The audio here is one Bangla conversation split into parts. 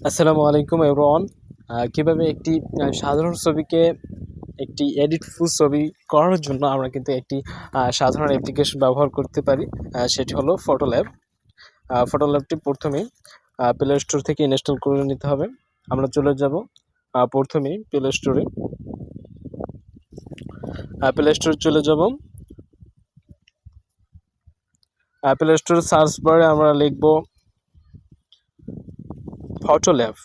আসসালামু আলাইকুম এভরিওয়ান। কিভাবে একটি সাধারণ ছবিকে একটি এডিটফুল ছবি করার জন্য আমরা কিন্তু একটি সাধারণ অ্যাপ্লিকেশন ব্যবহার করতে পারি। সেটি হলো ফটোল্যাব। ফটোল্যাবটি প্রথমেই প্লে স্টোর থেকে ইনস্টল করে নিতে হবে। আমরা চলে যাব প্রথমেই প্লে স্টোরে চলে যাব। প্লে স্টোরে সার্চ বারে আমরা লিখব ফটোল্যাব।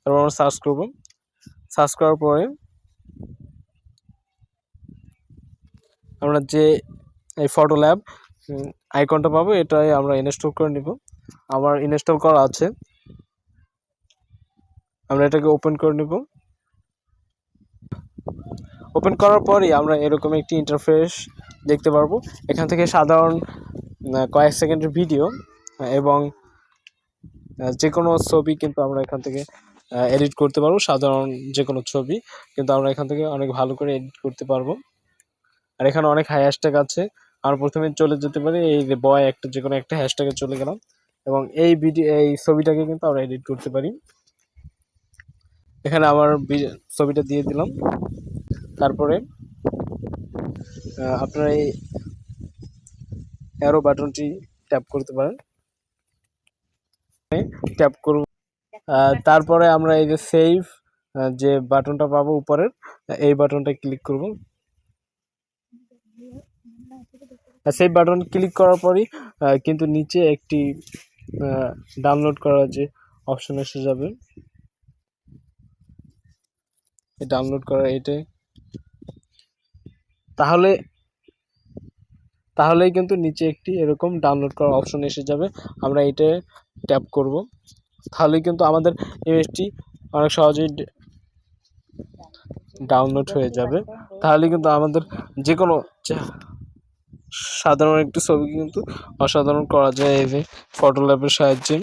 তারপর আমরা সার্চ করব। সার্চ করার পরে আমরা যে এই ফটোল্যাব আইকনটা পাবো, এটাই আমরা ইনস্টল করে নিব। আমার ইনস্টল করা আছে, আমরা এটাকে ওপেন করে নিব। ওপেন করার পরই আমরা এরকম একটি ইন্টারফেস দেখতে পারবো। এখান থেকে সাধারণ কয়েক সেকেন্ডের ভিডিও এবং যে কোনো ছবি কিন্তু আমরা এখান থেকে এডিট করতে পারবো। সাধারণ যে কোনো ছবি কিন্তু আমরা এখান থেকে অনেক ভালো করে এডিট করতে পারবো। আর এখানে অনেক হ্যাশট্যাগ আছে। আমরা প্রথমে চলে যেতে পারি এই যে বয় একটা, যে কোনো একটা হ্যাশট্যাগে চলে গেলাম এবং এই ছবিটাকে কিন্তু আমরা এডিট করতে পারি। এখানে আমার ছবিটা দিয়ে দিলাম। তারপরে আপনারা এই অ্যারো বাটনটি ট্যাপ করতে পারেন। ট্যাপ করব। তারপরে আমরা এই যে সেভ যে বাটনটা পাবো উপরের, এই বাটনটা ক্লিক করব। সেভ বাটন ক্লিক করার পরই কিন্তু নিচে একটি ডাউনলোড করার যে অপশন এসে যাবে। ডাউনলোড করা এটাই, তাহলেই কিন্তু নিচে একটি এরকম ডাউনলোড করার অপশন এসে যাবে। আমরা এটা ট্যাপ করব, তাহলেই কিন্তু আমাদের ইমেজটি অনেক সহজেই ডাউনলোড হয়ে যাবে। তাহলে কিন্তু আমাদের যে কোনো সাধারণ একটি ছবি কিন্তু অসাধারণ করা যায় এই যে ফটোল্যাবের সাহায্যে।